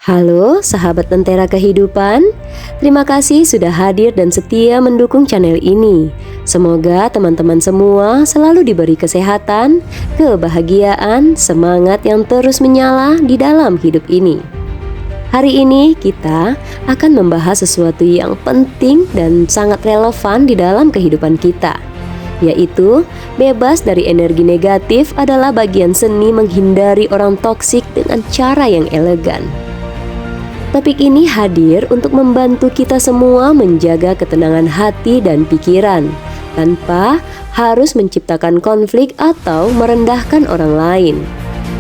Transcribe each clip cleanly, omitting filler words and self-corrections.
Halo sahabat Lentera Kehidupan, terima kasih sudah hadir dan setia mendukung channel ini. Semoga teman-teman semua selalu diberi kesehatan, kebahagiaan, semangat yang terus menyala di dalam hidup ini. Hari ini kita akan membahas sesuatu yang penting dan sangat relevan di dalam kehidupan kita, yaitu bebas dari energi negatif adalah bagian seni menghindari orang toksik dengan cara yang elegan. Topik ini hadir untuk membantu kita semua menjaga ketenangan hati dan pikiran tanpa harus menciptakan konflik atau merendahkan orang lain.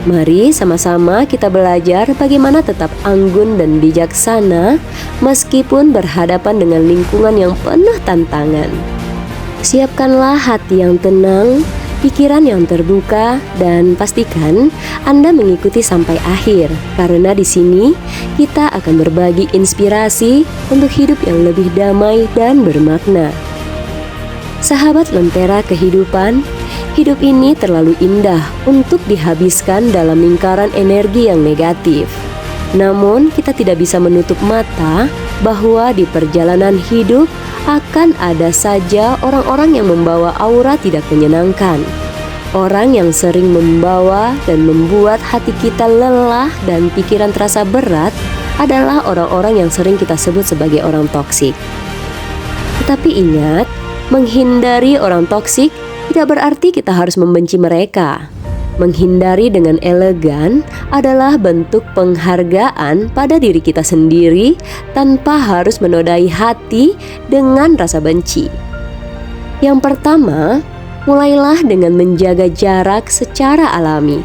Mari sama-sama kita belajar bagaimana tetap anggun dan bijaksana meskipun berhadapan dengan lingkungan yang penuh tantangan. Siapkanlah hati yang tenang, pikiran yang terbuka, dan pastikan Anda mengikuti sampai akhir, karena di sini kita akan berbagi inspirasi untuk hidup yang lebih damai dan bermakna. Sahabat Lentera Kehidupan, hidup ini terlalu indah untuk dihabiskan dalam lingkaran energi yang negatif. Namun kita tidak bisa menutup mata bahwa di perjalanan hidup akan ada saja orang-orang yang membawa aura tidak menyenangkan. Orang yang sering membawa dan membuat hati kita lelah dan pikiran terasa berat adalah orang-orang yang sering kita sebut sebagai orang toksik. Tetapi ingat, menghindari orang toksik tidak berarti kita harus membenci mereka. Menghindari dengan elegan adalah bentuk penghargaan pada diri kita sendiri tanpa harus menodai hati dengan rasa benci. Yang pertama, mulailah dengan menjaga jarak secara alami.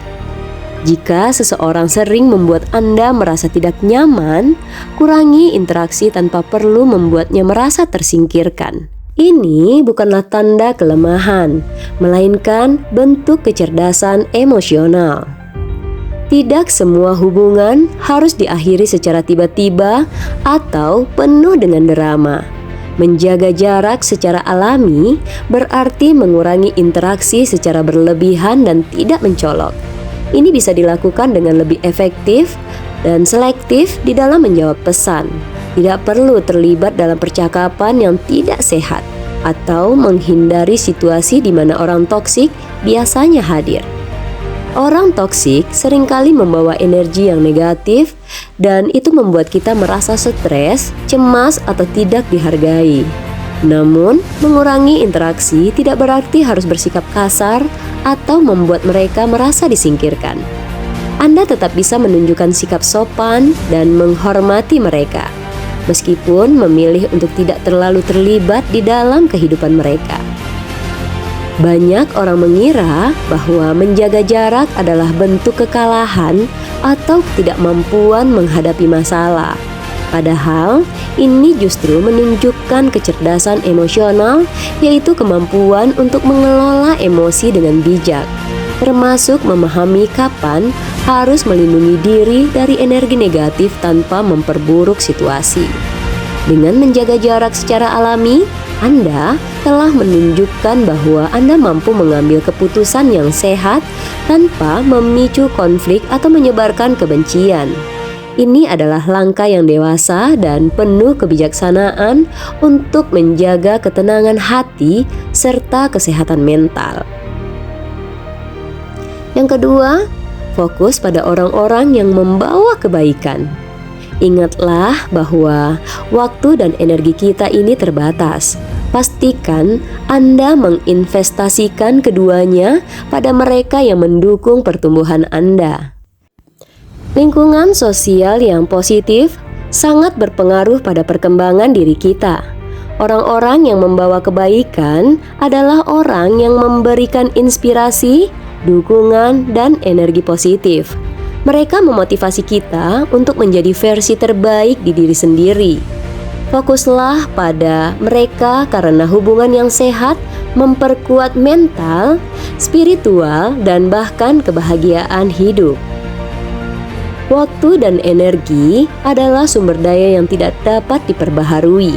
Jika seseorang sering membuat Anda merasa tidak nyaman, kurangi interaksi tanpa perlu membuatnya merasa tersingkirkan. Ini bukanlah tanda kelemahan, melainkan bentuk kecerdasan emosional. Tidak semua hubungan harus diakhiri secara tiba-tiba atau penuh dengan drama. Menjaga jarak secara alami berarti mengurangi interaksi secara berlebihan dan tidak mencolok. Ini bisa dilakukan dengan lebih efektif dan selektif di dalam menjawab pesan. Tidak perlu terlibat dalam percakapan yang tidak sehat atau menghindari situasi di mana orang toksik biasanya hadir. Orang toksik seringkali membawa energi yang negatif dan itu membuat kita merasa stres, cemas, atau tidak dihargai. Namun, mengurangi interaksi tidak berarti harus bersikap kasar atau membuat mereka merasa disingkirkan. Anda tetap bisa menunjukkan sikap sopan dan menghormati mereka, meskipun memilih untuk tidak terlalu terlibat di dalam kehidupan mereka. Banyak orang mengira bahwa menjaga jarak adalah bentuk kekalahan atau ketidakmampuan menghadapi masalah. Padahal, ini justru menunjukkan kecerdasan emosional, yaitu kemampuan untuk mengelola emosi dengan bijak, termasuk memahami kapan harus melindungi diri dari energi negatif tanpa memperburuk situasi. Dengan menjaga jarak secara alami, Anda telah menunjukkan bahwa Anda mampu mengambil keputusan yang sehat tanpa memicu konflik atau menyebarkan kebencian. Ini adalah langkah yang dewasa dan penuh kebijaksanaan untuk menjaga ketenangan hati serta kesehatan mental. Yang kedua, fokus pada orang-orang yang membawa kebaikan. Ingatlah bahwa waktu dan energi kita ini terbatas. Pastikan Anda menginvestasikan keduanya pada mereka yang mendukung pertumbuhan Anda. Lingkungan sosial yang positif sangat berpengaruh pada perkembangan diri kita. Orang-orang yang membawa kebaikan adalah orang yang memberikan inspirasi, dukungan, dan energi positif. Mereka memotivasi kita untuk menjadi versi terbaik di diri sendiri. Fokuslah pada mereka karena hubungan yang sehat memperkuat mental, spiritual, dan bahkan kebahagiaan hidup. Waktu dan energi adalah sumber daya yang tidak dapat diperbaharui.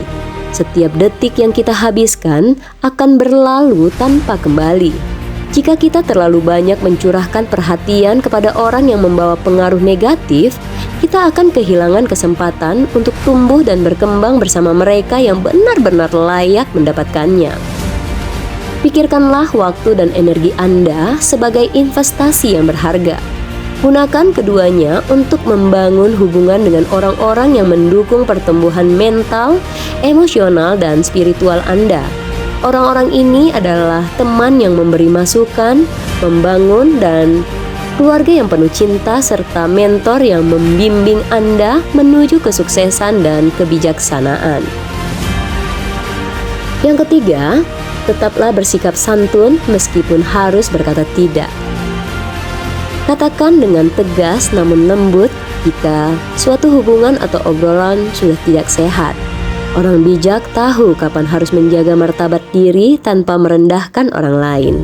Setiap detik yang kita habiskan akan berlalu tanpa kembali. Jika kita terlalu banyak mencurahkan perhatian kepada orang yang membawa pengaruh negatif, kita akan kehilangan kesempatan untuk tumbuh dan berkembang bersama mereka yang benar-benar layak mendapatkannya. Pikirkanlah waktu dan energi Anda sebagai investasi yang berharga. Gunakan keduanya untuk membangun hubungan dengan orang-orang yang mendukung pertumbuhan mental, emosional, dan spiritual Anda. Orang-orang ini adalah teman yang memberi masukan, membangun, dan keluarga yang penuh cinta, serta mentor yang membimbing Anda menuju kesuksesan dan kebijaksanaan. Yang ketiga, tetaplah bersikap santun meskipun harus berkata tidak. Katakan dengan tegas namun lembut jika suatu hubungan atau obrolan sudah tidak sehat. Orang bijak tahu kapan harus menjaga martabat diri tanpa merendahkan orang lain.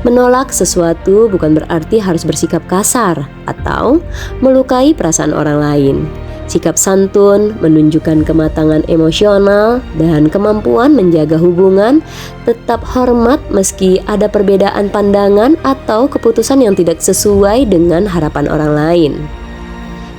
Menolak sesuatu bukan berarti harus bersikap kasar atau melukai perasaan orang lain. Sikap santun menunjukkan kematangan emosional dan kemampuan menjaga hubungan, tetap hormat meski ada perbedaan pandangan atau keputusan yang tidak sesuai dengan harapan orang lain.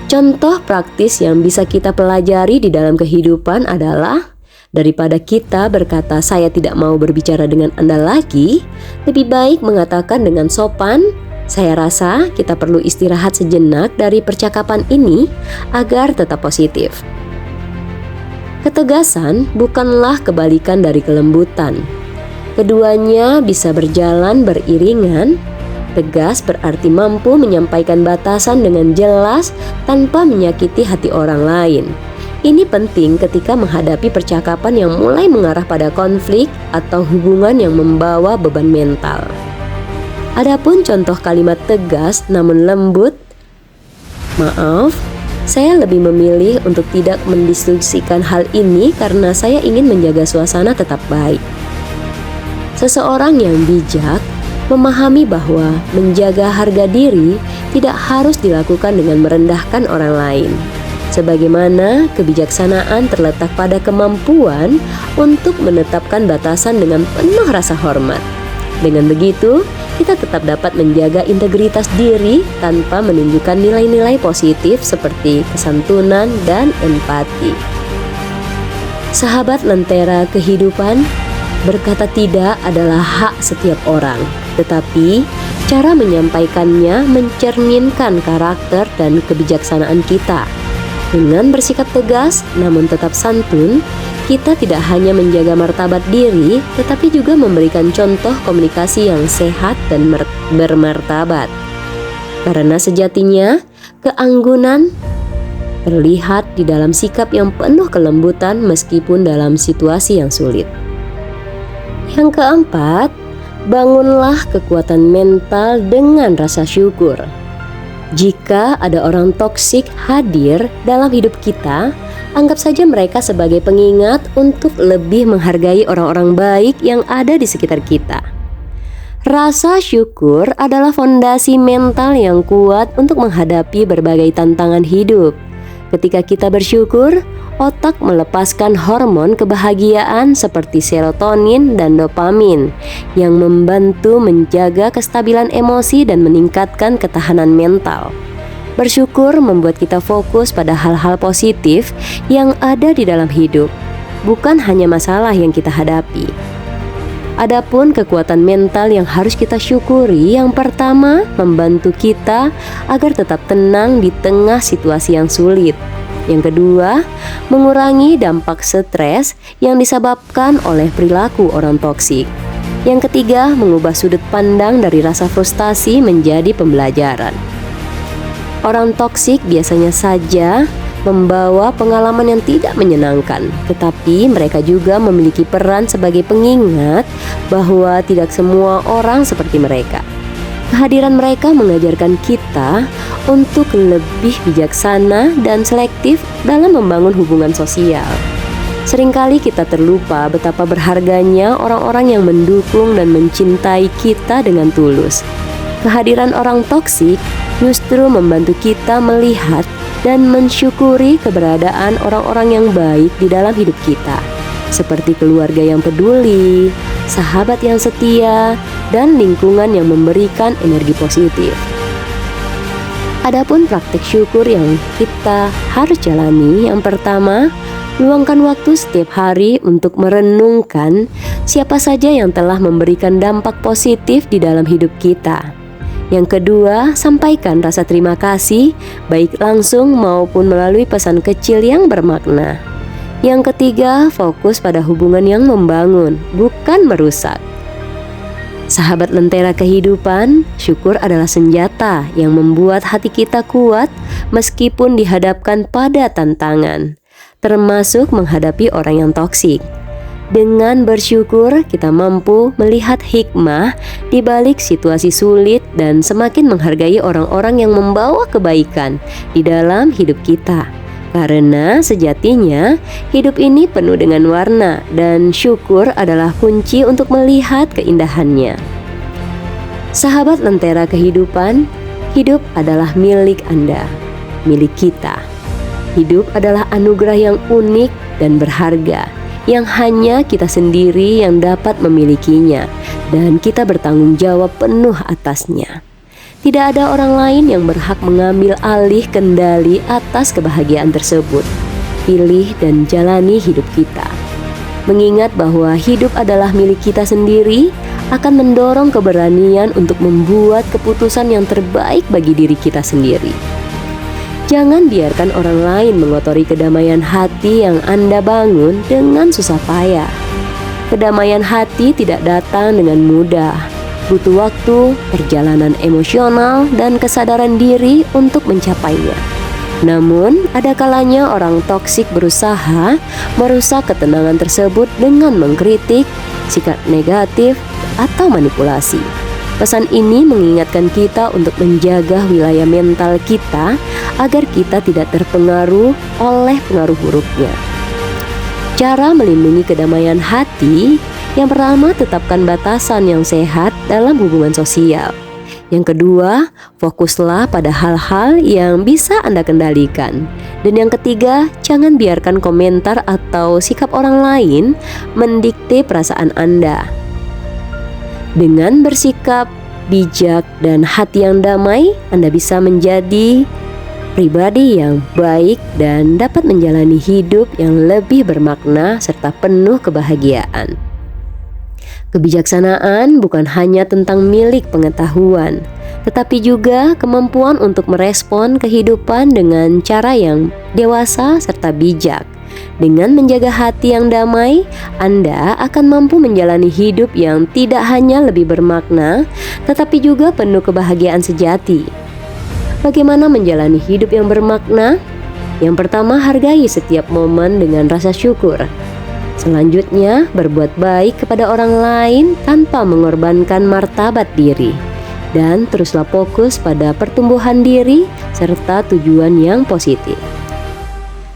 Contoh praktis yang bisa kita pelajari di dalam kehidupan adalah daripada kita berkata saya tidak mau berbicara dengan Anda lagi, lebih baik mengatakan dengan sopan, saya rasa kita perlu istirahat sejenak dari percakapan ini agar tetap positif. Ketegasan bukanlah kebalikan dari kelembutan. Keduanya bisa berjalan beriringan. Tegas berarti mampu menyampaikan batasan dengan jelas tanpa menyakiti hati orang lain. Ini penting ketika menghadapi percakapan yang mulai mengarah pada konflik atau hubungan yang membawa beban mental. Adapun contoh kalimat tegas namun lembut, maaf, saya lebih memilih untuk tidak mendiskusikan hal ini karena saya ingin menjaga suasana tetap baik. Seseorang yang bijak memahami bahwa menjaga harga diri tidak harus dilakukan dengan merendahkan orang lain. Sebagaimana kebijaksanaan terletak pada kemampuan untuk menetapkan batasan dengan penuh rasa hormat. Dengan begitu, kita tetap dapat menjaga integritas diri tanpa menunjukkan nilai-nilai positif seperti kesantunan dan empati. Sahabat Lentera Kehidupan, berkata tidak adalah hak setiap orang, tetapi cara menyampaikannya mencerminkan karakter dan kebijaksanaan kita. Dengan bersikap tegas namun tetap santun, kita tidak hanya menjaga martabat diri, tetapi juga memberikan contoh komunikasi yang sehat dan bermartabat. Karena sejatinya, keanggunan terlihat di dalam sikap yang penuh kelembutan meskipun dalam situasi yang sulit. Yang keempat, bangunlah kekuatan mental dengan rasa syukur. Jika ada orang toksik hadir dalam hidup kita, anggap saja mereka sebagai pengingat untuk lebih menghargai orang-orang baik yang ada di sekitar kita. Rasa syukur adalah fondasi mental yang kuat untuk menghadapi berbagai tantangan hidup. Ketika kita bersyukur, otak melepaskan hormon kebahagiaan seperti serotonin dan dopamin yang membantu menjaga kestabilan emosi dan meningkatkan ketahanan mental. Bersyukur membuat kita fokus pada hal-hal positif yang ada di dalam hidup, bukan hanya masalah yang kita hadapi. Adapun kekuatan mental yang harus kita syukuri, yang pertama, membantu kita agar tetap tenang di tengah situasi yang sulit. Yang kedua, mengurangi dampak stres yang disebabkan oleh perilaku orang toksik. Yang ketiga, mengubah sudut pandang dari rasa frustasi menjadi pembelajaran. Orang toksik biasanya saja membawa pengalaman yang tidak menyenangkan, tetapi mereka juga memiliki peran sebagai pengingat bahwa tidak semua orang seperti mereka. Kehadiran mereka mengajarkan kita untuk lebih bijaksana dan selektif dalam membangun hubungan sosial. Seringkali kita terlupa betapa berharganya orang-orang yang mendukung dan mencintai kita dengan tulus. Kehadiran orang toksik justru membantu kita melihat dan mensyukuri keberadaan orang-orang yang baik di dalam hidup kita, seperti keluarga yang peduli, sahabat yang setia, dan lingkungan yang memberikan energi positif. Adapun praktik syukur yang kita harus jalani, yang pertama, luangkan waktu setiap hari untuk merenungkan siapa saja yang telah memberikan dampak positif di dalam hidup kita. Yang kedua, sampaikan rasa terima kasih, baik langsung maupun melalui pesan kecil yang bermakna. Yang ketiga, fokus pada hubungan yang membangun, bukan merusak. Sahabat Lentera kehidupan, syukur adalah senjata yang membuat hati kita kuat meskipun dihadapkan pada tantangan, termasuk menghadapi orang yang toksik. Dengan bersyukur, kita mampu melihat hikmah di balik situasi sulit dan semakin menghargai orang-orang yang membawa kebaikan di dalam hidup kita. Karena sejatinya hidup ini penuh dengan warna dan syukur adalah kunci untuk melihat keindahannya. Sahabat Lentera kehidupan, hidup adalah milik Anda, milik kita. Hidup adalah anugerah yang unik dan berharga, yang hanya kita sendiri yang dapat memilikinya, dan kita bertanggung jawab penuh atasnya. Tidak ada orang lain yang berhak mengambil alih kendali atas kebahagiaan tersebut. Pilih dan jalani hidup kita. Mengingat bahwa hidup adalah milik kita sendiri akan mendorong keberanian untuk membuat keputusan yang terbaik bagi diri kita sendiri. Jangan biarkan orang lain mengotori kedamaian hati yang Anda bangun dengan susah payah. Kedamaian hati tidak datang dengan mudah. Butuh waktu, perjalanan emosional, dan kesadaran diri untuk mencapainya. Namun, ada kalanya orang toksik berusaha merusak ketenangan tersebut dengan mengkritik, sikap negatif, atau manipulasi. Pesan ini mengingatkan kita untuk menjaga wilayah mental kita agar kita tidak terpengaruh oleh pengaruh buruknya. Cara melindungi kedamaian hati, yang pertama, tetapkan batasan yang sehat dalam hubungan sosial. Yang kedua, fokuslah pada hal-hal yang bisa Anda kendalikan. Dan yang ketiga, jangan biarkan komentar atau sikap orang lain mendikte perasaan Anda. Dengan bersikap bijak dan hati yang damai, Anda bisa menjadi pribadi yang baik dan dapat menjalani hidup yang lebih bermakna serta penuh kebahagiaan. Kebijaksanaan bukan hanya tentang milik pengetahuan, tetapi juga kemampuan untuk merespon kehidupan dengan cara yang dewasa serta bijak. Dengan menjaga hati yang damai, Anda akan mampu menjalani hidup yang tidak hanya lebih bermakna, tetapi juga penuh kebahagiaan sejati. Bagaimana menjalani hidup yang bermakna? Yang pertama, hargai setiap momen dengan rasa syukur. Selanjutnya, berbuat baik kepada orang lain tanpa mengorbankan martabat diri. Dan teruslah fokus pada pertumbuhan diri serta tujuan yang positif.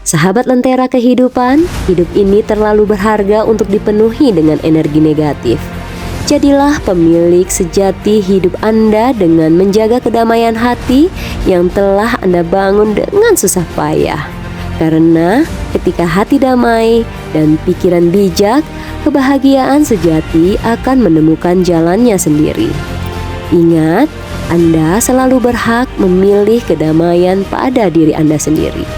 Sahabat Lentera kehidupan, hidup ini terlalu berharga untuk dipenuhi dengan energi negatif. Jadilah pemilik sejati hidup Anda dengan menjaga kedamaian hati yang telah Anda bangun dengan susah payah. Karena ketika hati damai dan pikiran bijak, kebahagiaan sejati akan menemukan jalannya sendiri. Ingat, Anda selalu berhak memilih kedamaian pada diri Anda sendiri.